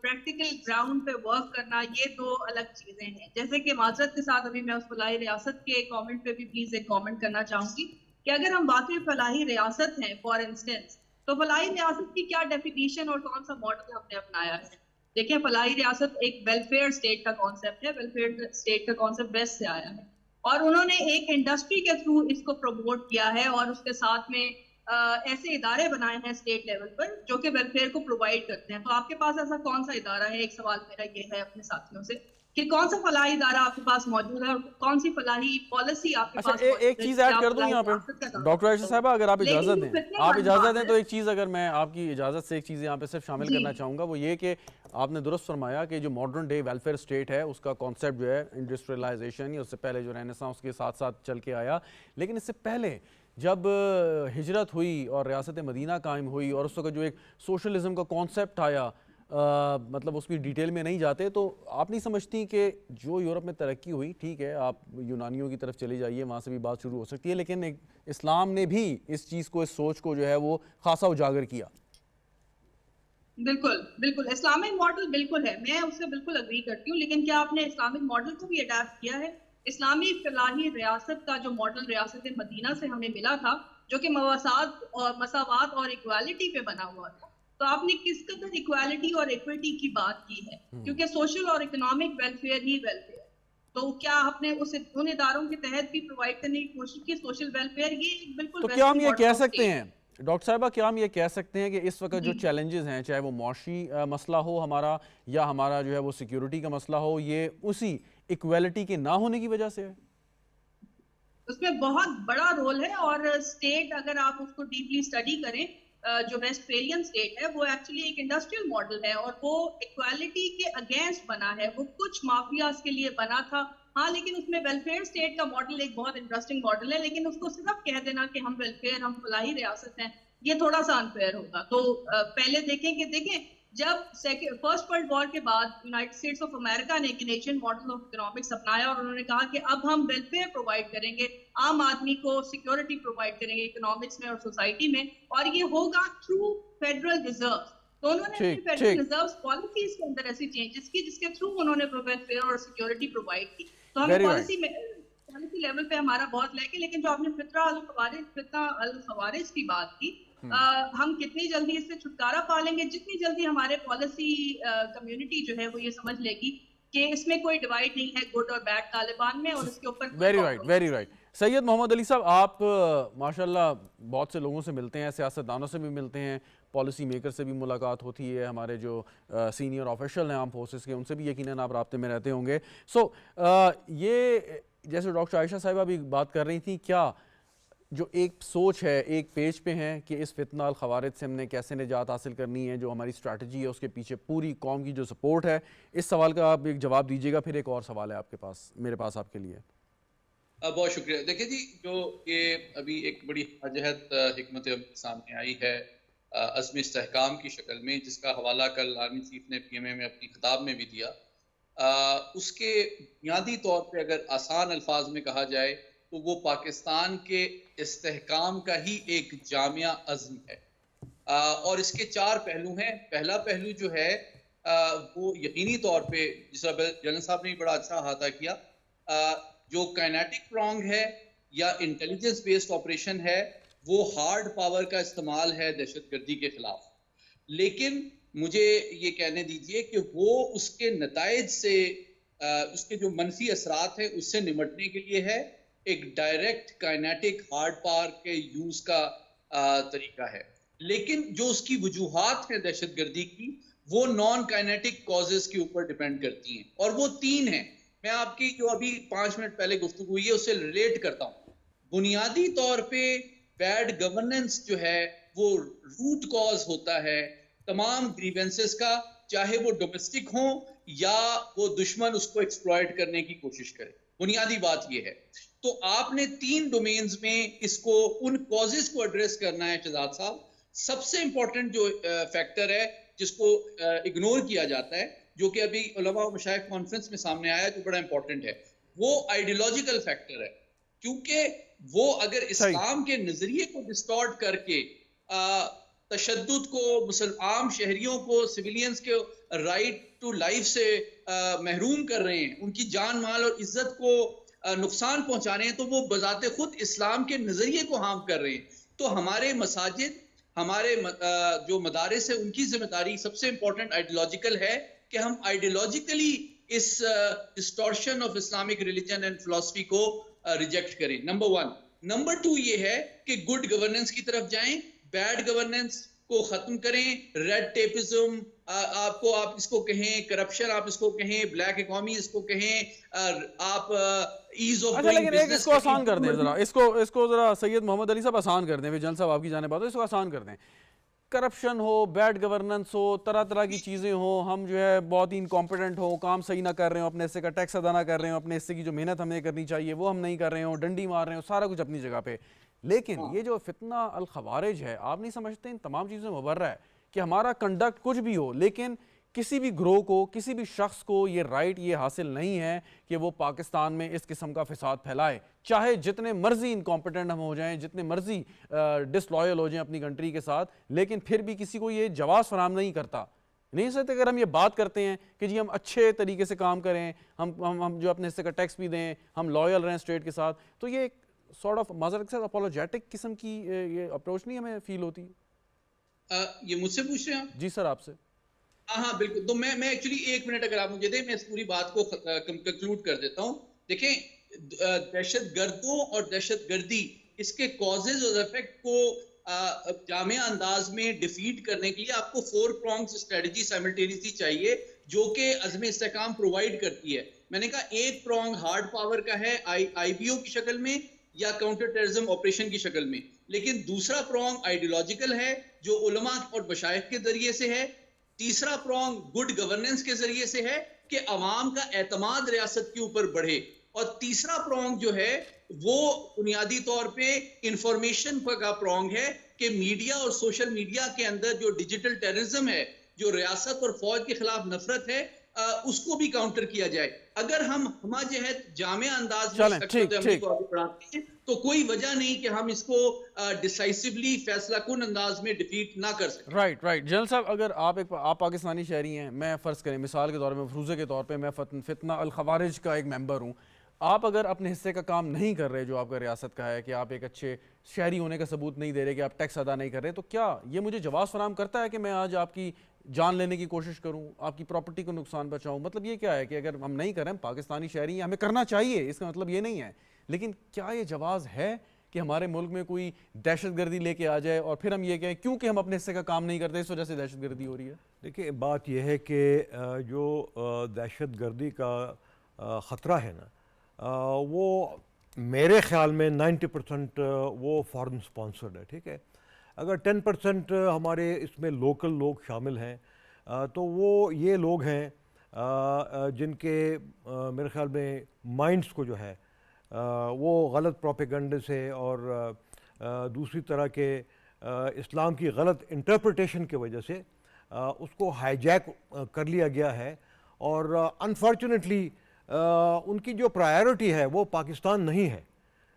پریکٹیکل گراؤنڈ پہ ورک کرنا یہ دو الگ چیزیں ہیں. جیسے کہ معذرت کے ساتھ ابھی میں اس فلاحی ریاست کے کامنٹ پہ بھی پلیز ایک کامنٹ کرنا چاہوں گی کہ اگر ہم واقعی فلاحی ریاست ہیں فار انسٹنس, تو فلاحی ریاست کی کیا ڈیفینیشن اور کون سا ماڈل ہم نے اپنایا ہے. دیکھیں, فلاحی ریاست ایک ویلفیئر اسٹیٹ کا کانسیپٹ ہے, ویلفیئر اسٹیٹ کا کانسیپٹ ویسٹ سے آیا ہے, اور انہوں نے ایک انڈسٹری کے تھرو اس کو پروموٹ کیا ہے, اور اس کے ساتھ میں ایسے ادارے بنائے ہیں اسٹیٹ لیول پر جو کہ ویلفیئر کو پرووائڈ کرتے ہیں. تو آپ کے پاس ایسا کون سا ادارہ ہے, ایک سوال میرا یہ ہے اپنے ساتھیوں سے کہ کون سا فلاحی ادارہ آپ کے پاس موجود ہے, اور کون سی فلاحی پالیسی آپ کے پاس موجود ہے. ایک چیز ایڈ کر دوں یہاں پہ ڈاکٹر عائشہ صاحبہ, اگر آپ اجازت دیں تو ایک چیز, اگر میں آپ کی اجازت سے ایک چیز یہاں پہ صرف شامل کرنا چاہوں گا, وہ یہ کہ آپ نے درست فرمایا کہ جو ماڈرن ڈے ویلفیئر اسٹیٹ ہے اس کا کانسیپٹ جو ہے انڈسٹریلائزیشن, یا اس سے پہلے جو رینیسانس کے ساتھ ساتھ چل کے آیا, لیکن اس سے پہلے جب ہجرت ہوئی اور ریاست مدینہ قائم ہوئی, اور اس وقت جو ایک سوشلزم کا کانسیپٹ آیا, مطلب اس کی ڈیٹیل میں نہیں جاتے، تو آپ نہیں سمجھتی کہ جو یورپ میں ترقی ہوئی، ٹھیک ہے آپ یونانیوں کی طرف چلی جائیے، وہاں سے بھی بات شروع ہو سکتی ہے، لیکن اسلام نے بھی اس چیز کو، اس سوچ کو جو ہے وہ خاصا اجاگر کیا. بالکل بالکل اسلامک ماڈل بالکل ہے، میں اس سے بالکل اگری کرتی ہوں، لیکن کیا آپ نے اسلامک ماڈل کو بھی اڈاپٹ کیا ہے؟ اسلامی فلاحی ریاست کا جو ماڈل ریاست مدینہ سے ہمیں ملا تھا، جو کہ مساوات اور ایکوالٹی پہ بنا ہوا تھا، تو آپ نے کس قدر ایکوالٹی اور ایکوٹی کی بات کی ہے؟ کیونکہ سوشل اور اکنامک ویلفیئر ہی ویلفیئر، تو کیا آپ نے ان اداروں کے تحت بھی پرووائڈ کرنے کی کوشش کی سوشل ویلفیئر؟ یہ بالکل تو کیا ہم ویسٹرن یہ ماڈل کہہ آف سکتے اسٹیٹ ہیں ڈاکٹر صاحبہ، کیا ہم یہ کہہ سکتے ہیں کہ اس وقت جو چیلنجز ہیں، چاہے وہ معاشی مسئلہ ہو ہمارا، یا ہمارا جو ہے وہ سیکیورٹی کا مسئلہ ہو، یہ اسی ایکویلٹی کے نہ ہونے کی وجہ سے ہے؟ اس میں بہت بڑا رول ہے، اور اسٹیٹ اگر آپ اس کو ڈیپلی اسٹڈی کریں، جو ویسٹفیلین اسٹیٹ ہے وہ ایکچولی ایک انڈسٹریل ماڈل ہے، اور وہ ایکوالٹی کے اگینسٹ بنا ہے، وہ کچھ مافیاز کے لیے بنا تھا. ہاں لیکن اس میں ویلفیئر اسٹیٹ کا ماڈل ایک بہت انٹرسٹنگ ماڈل ہے، لیکن اس کو صرف کہہ دینا کہ ہم ویلفیئر، ہم فلاحی ریاست ہیں، یہ تھوڑا سا انفیئر ہوگا. تو پہلے دیکھیں جب فرسٹ ورلڈ وار کے بعد یونائٹڈ اسٹیٹس آف امریکہ نے کینیڈین ماڈل آف اکنامکس اپنایا، اور انہوں نے کہا کہ اب ہم ویلفیئر پرووائڈ کریں گے، عام آدمی کو سیکیورٹی پرووائڈ کریں گے اکنامکس میں اور سوسائٹی میں، اور یہ ہوگا تھرو فیڈرل ریزرو. تو انہوں نے اپنی فیڈرل ریزرو پالیسیز کے اندر ایسی چینجز کی جس کے تھرو انہوں نے ویلفیئر اور سیکیورٹی پرووائڈ کی. تو ہمیں پالیسی لیول پہ ہمارا بہت لے کے، لیکن جو آپ نے فتنہ الخوارج کی بات کی، ہم کتنی جلدی اس سے چھٹکارا پا لیں گے؟ جتنی جلدی ہمارے پالیسی کمیونٹی جو ہے وہ یہ سمجھ لے گی کہ اس میں کوئی ڈیوائیڈ نہیں ہے گڈ اور بیڈ طالبان میں، اور اس کے اوپر ویری رائٹ. سید محمد علی صاحب، آپ ماشاءاللہ بہت سے لوگوں سے ملتے ہیں، سیاستدانوں سے بھی ملتے ہیں، پالیسی میکر سے بھی ملاقات ہوتی ہے، ہمارے جو سینئر آفیشل ہیں آرم فورسز کے، ان سے بھی یقیناً آپ رابطے میں رہتے ہوں گے. سو یہ جیسے ڈاکٹر عائشہ صاحبہ بھی بات کر رہی تھی، کیا جو ایک سوچ ہے، ایک پیج پہ ہیں کہ اس فتنہ الخوارج سے ہم نے کیسے نجات حاصل کرنی ہے، جو ہماری اسٹریٹجی ہے اس کے پیچھے پوری قوم کی جو سپورٹ ہے، اس سوال کا آپ ایک جواب دیجیے گا، پھر ایک اور سوال ہے آپ کے پاس، میرے پاس آپ کے لیے. بہت شکریہ. دیکھیں جی، جو یہ ابھی ایک بڑی واجحت حکمت سامنے آئی ہے عزم استحکام کی شکل میں، جس کا حوالہ کل آرمی چیف نے پی ایم اے میں اپنی خطاب میں بھی دیا، اس کے بنیادی طور پہ اگر آسان الفاظ میں کہا جائے تو وہ پاکستان کے استحکام کا ہی ایک جامع عزم ہے، اور اس کے 4 پہلو ہیں. پہلا پہلو جو ہے وہ یقینی طور پہ، جس طرح جنرل صاحب نے بڑا اچھا احاطہ کیا، جو کائنیٹک پرانگ ہے یا انٹیلیجنس بیسڈ آپریشن ہے، وہ ہارڈ پاور کا استعمال ہے دہشت گردی کے خلاف. لیکن مجھے یہ کہنے دیجئے کہ وہ اس کے نتائج سے، اس کے جو منفی اثرات ہیں اس سے نمٹنے کے لیے ہے ایک ڈائریکٹ کائنیٹک ہارڈ پاور کے یوز کا طریقہ ہے. لیکن جو اس کی وجوہات ہیں دہشت گردی کی، وہ نان کائنیٹک کازز کے اوپر ڈیپینڈ کرتی ہیں، اور وہ 3 ہیں. میں آپ کی جو ابھی 5 منٹ پہلے گفتگو ہوئی ہے اس سے ریلیٹ کرتا ہوں. بنیادی طور پہ بیڈ گورننس جو ہے وہ روٹ کاز ہوتا ہے تمام گریونسز کا، چاہے وہ ڈومیسٹک ہوں یا وہ دشمن اس کو ایکسپلائٹ کرنے کی کوشش کرے. بنیادی بات یہ ہے. تو آپ نے 3 ڈومینز میں اس کو، ان کازز کو ایڈریس کرنا ہے شہزاد صاحب. سب سے امپورٹنٹ جو فیکٹر ہے جس کو اگنور کیا جاتا ہے، جو کہ ابھی علماء و مشائخ کانفرنس میں سامنے آیا جو بڑا امپورٹنٹ ہے، وہ آئیڈیولوجیکل فیکٹر ہے. کیونکہ وہ اگر اسلام کے نظریے کو ڈسٹارٹ کر کے تشدد کو، عام شہریوں کو، سویلینز کے رائٹ ٹو لائف سے محروم کر رہے ہیں، ان کی جان مال اور عزت کو نقصان پہنچا رہے ہیں، تو وہ بذات خود اسلام کے نظریے کو ہارم کر رہے ہیں. تو ہمارے مساجد، ہمارے جو مدارس ہیں، ان کی ذمہ داری سب سے امپورٹنٹ آئیڈیولوجیکل ہے کہ ہم آئیڈیولوجیکلی اس distortion of Islamic religion and فلسفی کو ریجیکٹ کریں. نمبر 1. نمبر 2 یہ ہے کہ گڈ گورننس کی طرف جائیں، بیڈ گورننس کو ختم کریں. ریڈ ٹیپزم آپ اس کو کہیں، کرپشن آپ اس کو کہیں، بلیک اکانومی اس کو کہیں، آپ ایز آف ڈوئنگ لیکن ایک بزنس اس کو آسان کر دیں ذرا، اس کو ذرا سید محمد علی صاحب آسان کر دیں. جن صاحب آپ کی جانب آتے ہیں، اس کو آسان کر دیں. کرپشن ہو، بیڈ گورننس ہو، طرح طرح کی چیزیں ہوں، ہم جو ہے بہت ہی انکمپیٹنٹ ہوں، کام صحیح نہ کر رہے ہوں، اپنے حصے کا ٹیکس ادا نہ کر رہے ہوں، اپنے حصے کی جو محنت ہمیں کرنی چاہیے وہ ہم نہیں کر رہے ہوں، ڈنڈی مار رہے ہوں، سارا کچھ اپنی جگہ پہ. لیکن یہ جو فتنہ الخوارج ہے، آپ نہیں سمجھتے ان تمام چیزوں میں مبرہ ہے کہ ہمارا کنڈکٹ کچھ بھی ہو، لیکن کسی بھی گروہ کو, کسی بھی شخص کو یہ رائٹ یہ حاصل نہیں ہے کہ وہ پاکستان میں اس قسم کا فساد پھیلائے, چاہے جتنے مرضی انکمپیٹنٹ ہم ہو جائیں, جتنے مرضی ڈس لائل ہو جائیں اپنی کنٹری کے ساتھ, لیکن پھر بھی کسی کو یہ جواز فراہم نہیں کرتا. نہیں سکتے اگر ہم یہ بات کرتے ہیں کہ جی ہم اچھے طریقے سے کام کریں, ہم جو اپنے حصے کا ٹیکس بھی دیں, ہم لائل رہیں اسٹیٹ کے ساتھ, تو یہ ایک سارٹ آف معذرت کے ساتھ اپولوجیٹک قسم کی یہ اپروچ نہیں ہمیں فیل ہوتی؟ یہ مجھ سے پوچھ رہے ہیں آپ؟ جی سر, آپ سے. ہاں بالکل. تو میں ایکچولی 1 منٹ اگر آپ مجھے دیں, میں اس پوری بات کو کنکلوڈ کر دیتا ہوں. دیکھیں, دہشت گردوں اور دہشت گردی اس کے کازز اور ایفیکٹ کو جامع انداز میں ڈیفیٹ کرنے کے لیے آپ کو 4 پرونگز اسٹریٹجی سائملٹینیسلی چاہیے جو کہ عزم استحکام پرووائڈ کرتی ہے. میں نے کہا ایک پرونگ ہارڈ پاور کا ہے آئی بی او کی شکل میں یا کاؤنٹر ٹیررزم آپریشن کی شکل میں, لیکن دوسرا پرونگ آئیڈیولوجیکل ہے جو علماء اور مشائخ کے ذریعے سے ہے. تیسرا پرونگ گڈ گورننس کے ذریعے سے ہے کہ عوام کا اعتماد ریاست کے اوپر بڑھے. اور تیسرا پرونگ جو ہے وہ بنیادی طور پہ انفارمیشن کا پرونگ ہے کہ میڈیا اور سوشل میڈیا کے اندر جو ڈیجیٹل ٹیررزم ہے, جو ریاست اور فوج کے خلاف نفرت ہے, اس کو بھی کاؤنٹر کیا جائے. اگر ہم جہت جامع انداز میں عملی کو آگے بڑھاتے ہیں تو کوئی وجہ نہیں کہ ہم اس کو ڈیسائسولی فیصلہ کن انداز میں ڈیفیٹ نہ کر سکیں. رائٹ. جنرل صاحب, اگر آپ پاکستانی شہری ہیں, میں فرض کریں مثال کے طور پہ, مفروضے کے طور پہ, میں فتنہ الخوارج کا ایک ممبر ہوں, آپ اگر اپنے حصے کا کام نہیں کر رہے جو آپ کا ریاست کا ہے, کہ آپ ایک اچھے شہری ہونے کا ثبوت نہیں دے رہے, کہ آپ ٹیکس ادا نہیں کر رہے, تو کیا یہ مجھے جواز فراہم کرتا ہے کہ میں آج آپ کی جان لینے کی کوشش کروں, آپ کی پراپرٹی کو نقصان پہنچاؤں؟ مطلب یہ کیا ہے کہ اگر ہم نہیں کریں, ہم پاکستانی شہری ہیں, ہمیں کرنا چاہیے, اس کا مطلب یہ نہیں ہے, لیکن کیا یہ جواز ہے کہ ہمارے ملک میں کوئی دہشت گردی لے کے آ جائے اور پھر ہم یہ کہیں کیونکہ ہم اپنے حصے کا کام نہیں کرتے اس وجہ سے دہشت گردی ہو رہی ہے؟ دیکھیں, بات یہ ہے کہ جو دہشت گردی کا خطرہ ہے نا, وہ میرے خیال میں 90% وہ فارن سپانسرڈ ہے. ٹھیک ہے, اگر 10% ہمارے اس میں لوکل لوگ شامل ہیں تو وہ یہ لوگ ہیں جن کے میرے خیال میں مائنڈس کو جو ہے وہ غلط پروپیگنڈے سے اور دوسری طرح کے اسلام کی غلط انٹرپریٹیشن کی وجہ سے اس کو ہائی جیک کر لیا گیا ہے. اور انفارچونیٹلی ان کی جو پرائیورٹی ہے وہ پاکستان نہیں ہے,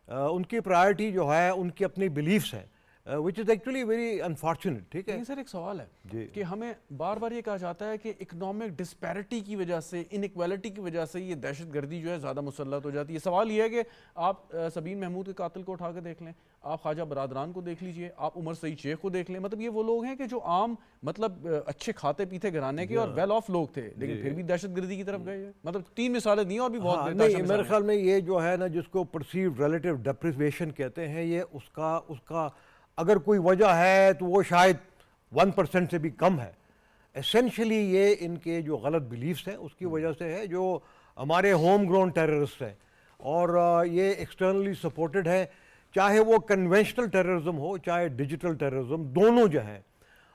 ان کی پرائیورٹی جو ہے ان کی اپنی بلیفس ہیں, which is actually very unfortunate. ٹھیک ہے سر, ایک سوال ہے کہ ہمیں بار بار یہ کہا جاتا ہے کہ اکنامک ڈسپیرٹی کی وجہ سے, انیکویلٹی کی وجہ سے یہ دہشت گردی جو ہے زیادہ مسلط ہو جاتی ہے. سوال یہ ہے کہ آپ سبین محمود کے قاتل کو اٹھا کے دیکھ لیں, آپ خواجہ برادران کو دیکھ لیجئے, آپ عمر سعید شیخ کو دیکھ لیں, مطلب یہ وہ لوگ ہیں کہ جو عام مطلب اچھے کھاتے پیتے گھرانے کے اور ویل آف لوگ تھے, لیکن پھر بھی دہشت گردی کی طرف گئے. مطلب 3 مثالیں دی اور بھی بہت نہیں, میرے خیال میں یہ جو ہے نا جس کو پرسیوڈ ریلیٹیو ڈپریویشن کہتے ہیں, یہ اس کا اگر کوئی وجہ ہے تو وہ شاید 1% سے بھی کم ہے. اسینشلی یہ ان کے جو غلط بلیفس ہیں اس کی وجہ سے ہے, جو ہمارے ہوم گراؤنڈ ٹیررسٹ ہیں اور یہ ایکسٹرنلی سپورٹڈ ہے, چاہے وہ کنونشنل ٹیررزم ہو چاہے ڈیجیٹل ٹیررزم, دونوں جو ہیں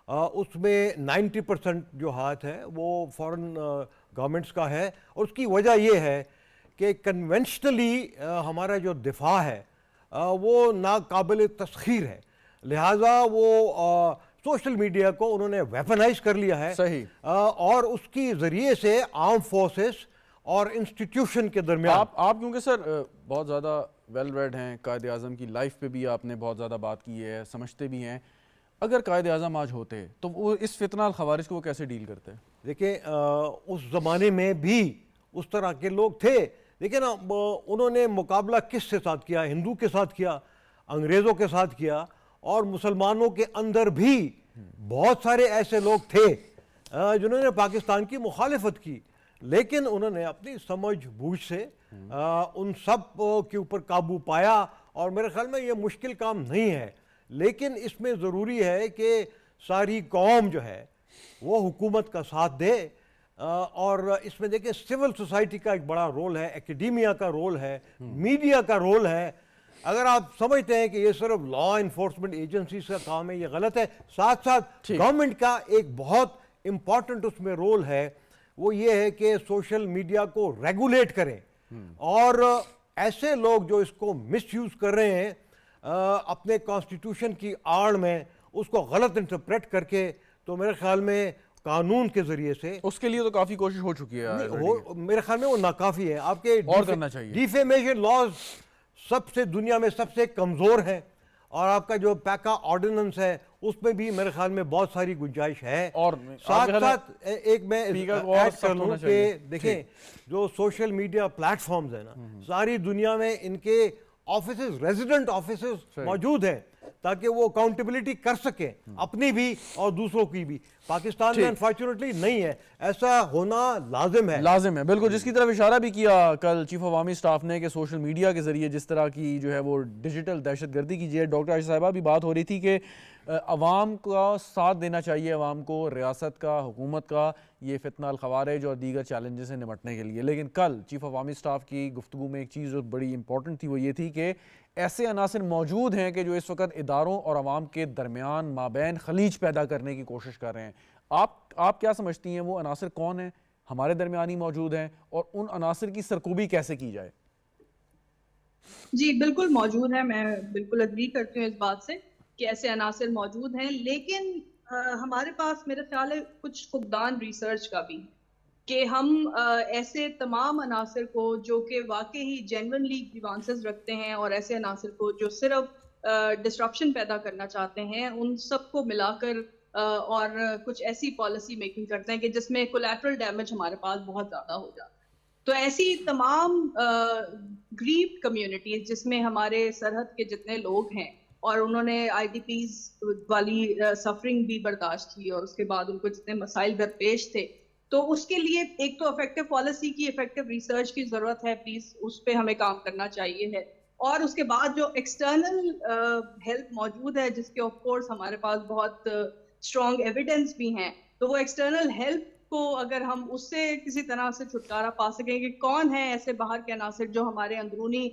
اس میں 90% جو ہاتھ ہے وہ فارن گورنمنٹس کا ہے. اور اس کی وجہ یہ ہے کہ کنونشنلی ہمارا جو دفاع ہے وہ ناقابل تسخیر ہے, لہٰذا وہ سوشل میڈیا کو انہوں نے ویپنائز کر لیا ہے. صحیح. اور اس کی ذریعے سے آرم فورسز اور انسٹیٹیوشن کے درمیان آپ کیونکہ سر بہت زیادہ ویل ریڈ ہیں, قائد اعظم کی لائف پہ بھی آپ نے بہت زیادہ بات کی ہے, سمجھتے بھی ہیں, اگر قائد اعظم آج ہوتے تو وہ اس فتنہ الخوارج کو وہ کیسے ڈیل کرتے؟ دیکھیں, اس زمانے میں بھی اس طرح کے لوگ تھے, لیکن انہوں نے مقابلہ کس سے ساتھ کیا؟ ہندو کے ساتھ کیا, انگریزوں کے ساتھ کیا, اور مسلمانوں کے اندر بھی بہت سارے ایسے لوگ تھے جنہوں نے پاکستان کی مخالفت کی, لیکن انہوں نے اپنی سمجھ بوجھ سے ان سب کے اوپر قابو پایا. اور میرے خیال میں یہ مشکل کام نہیں ہے, لیکن اس میں ضروری ہے کہ ساری قوم جو ہے وہ حکومت کا ساتھ دے. اور اس میں دیکھیں سول سوسائٹی کا ایک بڑا رول ہے, ایکیڈیمیا کا رول ہے, میڈیا کا رول ہے. اگر آپ سمجھتے ہیں کہ یہ صرف لا انفورسمنٹ ایجنسیز کا کام ہے, یہ غلط ہے. ساتھ ساتھ گورنمنٹ کا ایک بہت امپورٹنٹ اس میں رول ہے, وہ یہ ہے کہ سوشل میڈیا کو ریگولیٹ کریں, اور ایسے لوگ جو اس کو مس یوز کر رہے ہیں اپنے کانسٹیٹیوشن کی آڑ میں اس کو غلط انٹرپریٹ کر کے, تو میرے خیال میں قانون کے ذریعے سے اس کے لیے تو کافی کوشش ہو چکی ہے میرے خیال میں وہ ناکافی ہے. آپ کے اور کرنا چاہیے. ڈیفیمیشن لاز سب سے دنیا میں سب سے کمزور ہیں, اور آپ کا جو پیکا آرڈیننس ہے اس میں بھی میرے خیال میں بہت ساری گنجائش ہے. اور ساتھ ساتھ ایک میں ایڈ کر لوں کہ دیکھیں جو سوشل میڈیا پلیٹ فارمز ہیں نا, ساری دنیا میں ان کے آفیسز, ریزیڈنٹ آفیسز موجود ہیں تاکہ وہ اکاؤنٹیبلٹی کر سکیں اپنی بھی اور دوسروں کی بھی. پاکستان میں انفارچونیٹلی نہیں ہے, ایسا ہونا لازم ہے. لازم ہے بالکل, جس کی طرف اشارہ بھی کیا کل چیف عوامی سٹاف نے کہ سوشل میڈیا کے ذریعے جس طرح کی جو ہے وہ ڈیجیٹل دہشت گردی کی جائے. ڈاکٹر عائشہ صاحبہ بھی بات ہو رہی تھی کہ عوام کا ساتھ دینا چاہیے, عوام کو, ریاست کا, حکومت کا, یہ فتنہ الخوارج اور دیگر چیلنجز سے نمٹنے کے لیے. لیکن کل چیف عوامی سٹاف کی گفتگو میں ایک چیز جو بڑی امپورٹنٹ تھی وہ یہ تھی کہ ایسے عناصر موجود ہیں کہ جو اس وقت اداروں اور عوام کے درمیان مابین خلیج پیدا کرنے کی کوشش کر رہے ہیں. آپ کیا سمجھتی ہیں وہ عناصر کون ہیں, ہمارے درمیان ہی موجود ہیں, اور ان عناصر کی سرکوبی کیسے کی جائے؟ جی بالکل موجود ہے, میں بالکل اگری کرتی ہوں اس بات سے کہ ایسے عناصر موجود ہیں, لیکن ہمارے پاس میرا خیال ہے کچھ فقدان ریسرچ کا بھی, کہ ہم ایسے تمام عناصر کو جو کہ واقعی جینونلی گریوانسز رکھتے ہیں اور ایسے عناصر کو جو صرف ڈسٹرپشن پیدا کرنا چاہتے ہیں, ان سب کو ملا کر اور کچھ ایسی پالیسی میکنگ کرتے ہیں کہ جس میں کولیٹرل ڈیمیج ہمارے پاس بہت زیادہ ہو جاتا ہے. تو ایسی تمام گریوڈ کمیونٹیز جس میں ہمارے سرحد کے جتنے لوگ ہیں اور انہوں نے آئی ڈی پیز والی سفرنگ بھی برداشت کی اور اس کے بعد ان کو جتنے مسائل درپیش تھے, تو اس کے لیے ایک تو افیکٹو پالیسی کی, افیکٹو ریسرچ کی ضرورت ہے, پلیز اس پہ ہمیں کام کرنا چاہیے ہے. اور اس کے بعد جو ایکسٹرنل ہیلپ موجود ہے جس کے آف کورس ہمارے پاس بہت اسٹرانگ ایویڈنس بھی ہیں, تو وہ ایکسٹرنل ہیلپ کو اگر ہم اس سے کسی طرح سے چھٹکارا پا سکیں کہ کون ہیں ایسے باہر کے عناصر جو ہمارے اندرونی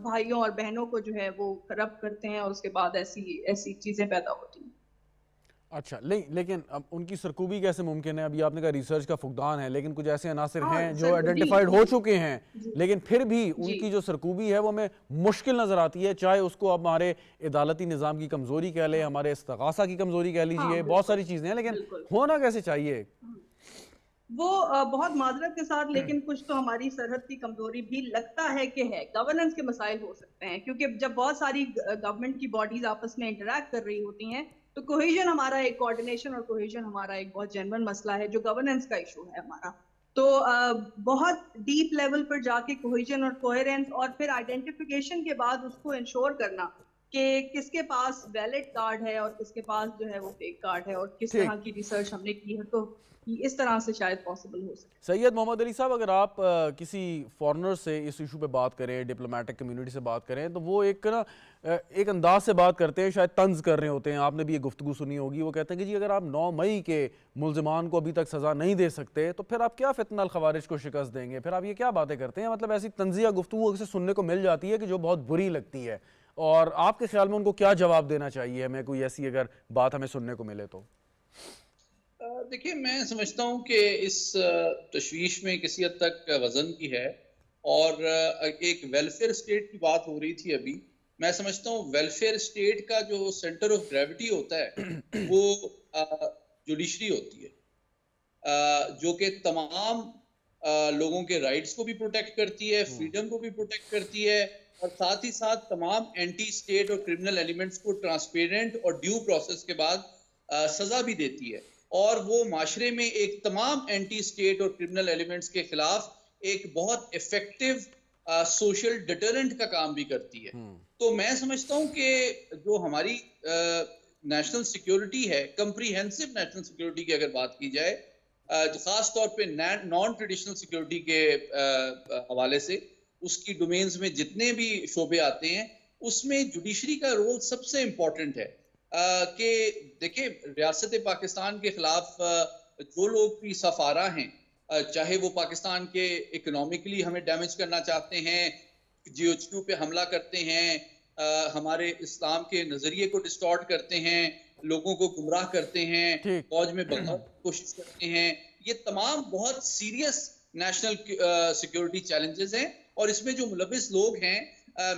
بھائیوں اور بہنوں کو جو ہے وہ کرپٹ کرتے ہیں اور اس کے بعد ایسی چیزیں پیدا ہوتی ہیں. اچھا, لیکن اب ان کی سرکوبی کیسے ممکن ہے؟ ابھی آپ نے کہا ریسرچ کا فقدان ہے, لیکن کچھ ایسے عناصر ہیں جو آئیڈینٹیفائڈ ہو چکے ہیں, لیکن پھر بھی ان کی جو سرکوبی ہے وہ ہمیں مشکل نظر آتی ہے, چاہے اس کو ہمارے عدالتی نظام کی کمزوری کہہ لیں, ہمارے استغاثہ کی کمزوری کہہ لیجئے, بہت ساری چیزیں ہیں, لیکن ہونا کیسے چاہیے؟ وہ بہت معذرت کے ساتھ, لیکن کچھ تو ہماری سرحد کی کمزوری بھی لگتا ہے کہ ہے. گورننس کے مسائل ہو سکتے ہیں, کیونکہ جب بہت ساری گورنمنٹ کی باڈیز آپس میں انٹریکٹ کر رہی ہوتی ہیں تو کوہیژن ہمارا ایک کوآرڈینیشن اور کوہیژن ہمارا ایک بہت جینون مسئلہ ہے جو گورننس کا ایشو ہے ہمارا. تو بہت ڈیپ لیول پر جا کے کوہیژن اور کوہیرنس اور پھر آئیڈینٹیفیکیشن کے بعد اس کو انشور کرنا کہ کس کے پاس ویلڈ کارڈ ہے اور کس کے پاس جو ہے وہ فیک کارڈ ہے, اور کس طرح کی ریسرچ ہم نے کی ہے, تو اس طرح سے شاید پاسبل ہو سکے. سید محمد علی صاحب, اگر آپ کسی فارنر سے اس ایشو پہ بات کریں, ڈپلومیٹک کمیونٹی سے بات کریں, تو وہ ایک انداز سے بات کرتے ہیں, شاید طنز کر رہے ہوتے ہیں. آپ نے بھی یہ گفتگو سنی ہوگی, وہ کہتے ہیں کہ جی اگر آپ 9 مئی کے ملزمان کو ابھی تک سزا نہیں دے سکتے تو پھر آپ کیا فتنہ الخوارج کو شکست دیں گے, پھر آپ یہ کیا باتیں کرتے ہیں. مطلب ایسی طنزیہ گفتگو سے سننے کو مل جاتی ہے کہ جو بہت بری لگتی ہے, اور آپ کے خیال میں ان کو کیا جواب دینا چاہیے ہمیں, کوئی ایسی اگر بات ہمیں سننے کو ملے تو؟ دیکھیے, میں سمجھتا ہوں کہ اس تشویش میں کسی حد تک وزن کی ہے, اور ایک ویلفیئر اسٹیٹ کی بات ہو رہی تھی ابھی. میں سمجھتا ہوں ویلفیئر اسٹیٹ کا جو سینٹر آف گریوٹی ہوتا ہے وہ جوڈیشری ہوتی ہے, جو کہ تمام لوگوں کے رائٹس کو بھی پروٹیکٹ کرتی ہے, فریڈم کو بھی پروٹیکٹ کرتی ہے, اور ساتھ ہی ساتھ تمام اینٹی اسٹیٹ اور کرمنل ایلیمنٹس کو ٹرانسپیرنٹ اور ڈیو پروسیس کے بعد سزا بھی دیتی ہے, اور وہ معاشرے میں ایک تمام اینٹی اسٹیٹ اور کرمنل ایلیمنٹس کے خلاف ایک بہت ایفیکٹو سوشل ڈیٹرنٹ کا کام بھی کرتی ہے. تو میں سمجھتا ہوں کہ جو ہماری نیشنل سیکیورٹی ہے, کمپریہنسو نیشنل سیکیورٹی کی اگر بات کی جائے, خاص طور پہ نان ٹریڈیشنل سیکیورٹی کے حوالے سے, اس کی ڈومینز میں جتنے بھی شعبے آتے ہیں اس میں جوڈیشری کا رول سب سے امپورٹنٹ ہے. کہ دیکھیں, ریاست پاکستان کے خلاف جو لوگ بھی صف آرا ہیں, چاہے وہ پاکستان کے اکنامکلی ہمیں ڈیمیج کرنا چاہتے ہیں, جی ایچ کیو پہ حملہ کرتے ہیں, ہمارے اسلام کے نظریے کو ڈسٹارٹ کرتے ہیں, لوگوں کو گمراہ کرتے ہیں, فوج میں بغاوت کی کوشش کرتے ہیں, یہ تمام بہت سیریس نیشنل سیکیورٹی چیلنجز ہیں, اور اس میں جو ملوث لوگ ہیں,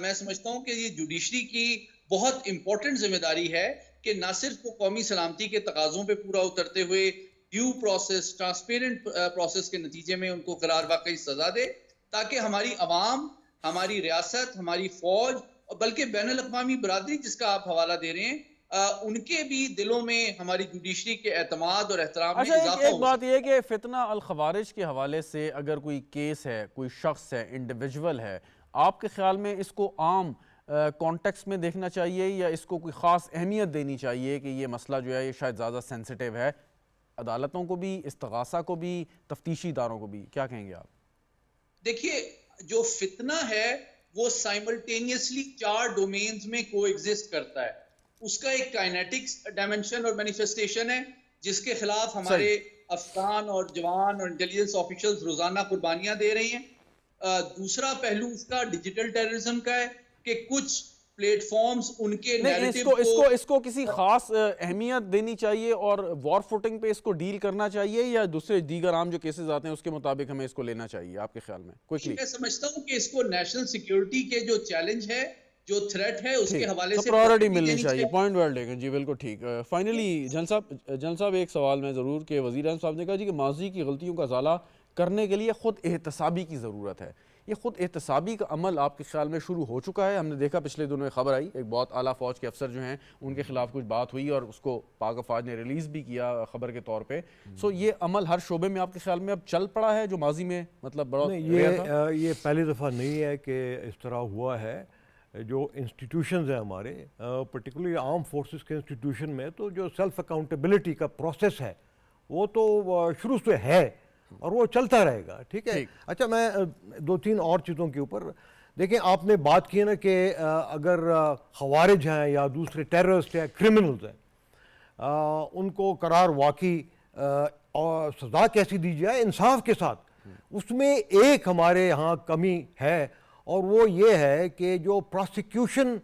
میں سمجھتا ہوں کہ یہ جوڈیشری کی بہت امپورٹنٹ ذمہ داری ہے کہ نہ صرف وہ قومی سلامتی کے تقاضوں پہ پورا اترتے ہوئے ڈیو پروسیس ٹرانسپیرنٹ پروسیس کے نتیجے میں ان کو قرار واقعی سزا دے، تاکہ ہماری عوام، ہماری ریاست، ہماری فوج اور بلکہ بین الاقوامی برادری جس کا آپ حوالہ دے رہے ہیں، ان کے بھی دلوں میں ہماری جوڈیشری کے اعتماد اور احترام میں اچھا، اضافہ ایک ہو بات یہ ہے کہ فتنہ الخوارج کے حوالے سے اگر کوئی کیس ہے، کوئی شخص ہے، انڈیویجول ہے، آپ کے خیال میں اس کو عام کانٹیکس میں دیکھنا چاہیے یا اس کو کوئی خاص اہمیت دینی چاہیے کہ یہ مسئلہ جو ہے یہ شاید زیادہ سینسیٹیو ہے، عدالتوں کو بھی، استغاثہ کو بھی، تفتیشی اداروں کو بھی؟ کیا کہیں گے آپ؟ دیکھیے، جو فتنہ ہے وہ سائملٹینیسلی 4 ڈومینز میں کو ایگزسٹ کرتا ہے. اس کا ایک کائنیٹکس ڈائمنشن اور مینیفیسٹیشن ہے جس کے خلاف ہمارے افسران اور جوان اور انٹیلیجنس آفیشلز روزانہ قربانیاں دے رہے ہیں. دوسرا پہلو اس کا ڈیجیٹل ٹیررزم کا ہے کہ کچھ پلیٹ فارمز ان کے نہیں، نیریٹو اس کو کسی خاص اہمیت دینی چاہیے اور وار فوٹنگ پہ اس کو ڈیل کرنا چاہیے یا دوسرے دیگر عام جو کیسز آتے ہیں اس کے مطابق ہمیں اس کو لینا چاہیے آپ کے خیال میں؟ کوئکلی. میں سمجھتا ہوں کہ اس کو نیشنل سیکیورٹی کے جو چیلنج ہے، جو تھریٹ ہے، اس کے حوالے سے پرائیورٹی ملنی چاہیے. پوائنٹ ویل ٹیکن جی، بالکل ٹھیک. فائنلی جنرل صاحب ایک سوال میں ضرور کہ وزیر اعظم صاحب نے کہا جی کہ ماضی کی غلطیوں کا ازالہ کرنے کے لیے خود احتسابی کی ضرورت ہے. یہ خود احتسابی کا عمل آپ کے خیال میں شروع ہو چکا ہے؟ ہم نے دیکھا پچھلے دنوں خبر آئی، ایک بہت اعلیٰ فوج کے افسر جو ہیں ان کے خلاف کچھ بات ہوئی اور اس کو پاک افواج نے ریلیز بھی کیا خبر کے طور پہ. سو یہ عمل ہر شعبے میں آپ کے خیال میں اب چل پڑا ہے جو ماضی میں مطلب بڑا ریئر تھا؟ یہ پہلی دفعہ نہیں ہے کہ اس طرح ہوا ہے. جو انسٹیٹیوشنز ہیں ہمارے، پرٹیکولرلی آرم فورسز کے انسٹیٹیوشن میں، تو جو سیلف اکاؤنٹیبلٹی کا پروسیس ہے وہ تو شروع سے ہے اور وہ چلتا رہے گا. ٹھیک ہے. اچھا، میں 2-3 اور چیزوں کے اوپر دیکھیں، آپ نے بات کی نا کہ اگر خوارج ہیں یا دوسرے ٹیررسٹ ہیں، کرمنلز ہیں، ان کو قرار واقعی اور سزا کیسی دی جائے انصاف کے ساتھ. اس میں ایک ہمارے ہاں کمی ہے اور وہ یہ ہے کہ جو پراسیکیوشن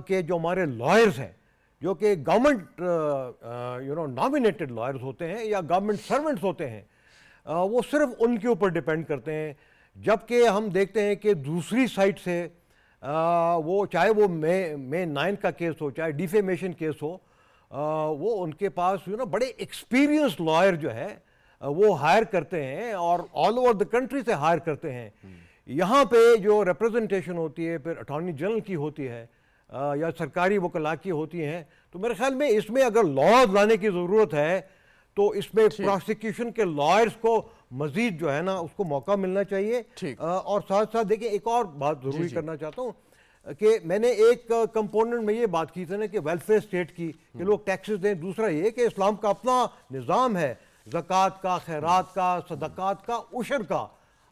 کے جو ہمارے لائرز ہیں، جو کہ گورنمنٹ نامینیٹڈ لائرز ہوتے ہیں یا گورنمنٹ سرونٹس ہوتے ہیں، وہ صرف ان کے اوپر ڈیپینڈ کرتے ہیں. جبکہ ہم دیکھتے ہیں کہ دوسری سائٹ سے وہ چاہے وہ مے 9 کا کیس ہو، چاہے ڈیفیمیشن کیس ہو، وہ ان کے پاس بڑے ایکسپیرینس لائر جو ہے وہ ہائر کرتے ہیں اور آل اوور دا کنٹری سے ہائر کرتے ہیں. یہاں پہ جو ریپرزنٹیشن ہوتی ہے پھر اٹارنی جنرل کی ہوتی ہے یا سرکاری وکلاء کی ہوتی ہیں، تو میرے خیال میں اس میں اگر لاز لانے کی ضرورت ہے تو اس میں پراسیکیوشن کے لائرز کو مزید جو ہے نا اس کو موقع ملنا چاہیے. اور ساتھ ساتھ دیکھیں، ایک اور بات ضروری کرنا چاہتا ہوں کہ میں نے ایک کمپوننٹ میں یہ بات کی تھی نا کہ ویلفیئر اسٹیٹ کی، کہ لوگ ٹیکسز دیں. دوسرا یہ کہ اسلام کا اپنا نظام ہے، زکوٰۃ کا، خیرات کا، صدقات کا، عشر کا.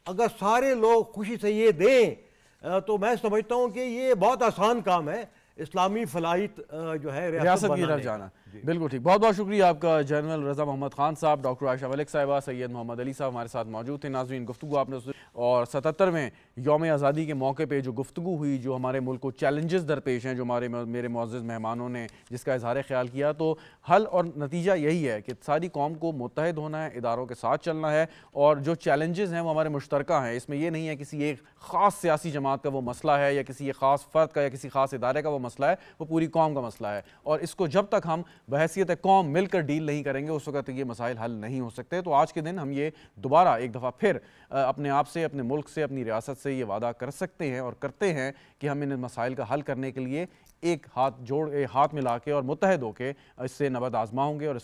اگر سارے لوگ خوشی سے یہ دیں تو میں سمجھتا ہوں کہ یہ بہت آسان کام ہے اسلامی فلاحیت جو ہے ریاست کی طرف جانا. بالکل ٹھیک. بہت بہت شکریہ آپ کا جنرل رضا محمد خان صاحب. ڈاکٹر عائشہ ملک صاحبہ، سید محمد علی صاحب ہمارے ساتھ موجود تھے. ناظرین، گفتگو آپ نے اور 77ویں یوم آزادی کے موقع پہ جو گفتگو ہوئی، جو ہمارے ملک کو چیلنجز درپیش ہیں، جو میرے معزز مہمانوں نے جس کا اظہار خیال کیا، تو حل اور نتیجہ یہی ہے کہ ساری قوم کو متحد ہونا ہے، اداروں کے ساتھ چلنا ہے، اور جو چیلنجز ہیں وہ ہمارے مشترکہ ہیں. اس میں یہ نہیں ہے کسی ایک خاص سیاسی جماعت کا وہ مسئلہ ہے یا کسی ایک خاص فرد کا یا کسی خاص ادارے کا وہ مسئلہ ہے، وہ پوری قوم کا مسئلہ ہے. اور اس کو جب تک ہم بحیثیت قوم مل کر ڈیل نہیں کریں گے اس وقت یہ مسائل حل نہیں ہو سکتے. تو آج کے دن ہم یہ دوبارہ ایک دفعہ پھر اپنے آپ سے، اپنے ملک سے، اپنی ریاست سے یہ وعدہ کر سکتے ہیں اور کرتے ہیں کہ ہم ان مسائل کا حل کرنے کے لیے ایک ہاتھ ملا کے اور متحد ہو کے اس سے نبرد آزما ہوں گے اور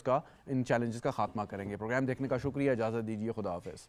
ان چیلنجز کا خاتمہ کریں گے. پروگرام دیکھنے کا شکریہ. اجازت دیجیے. خدا حافظ.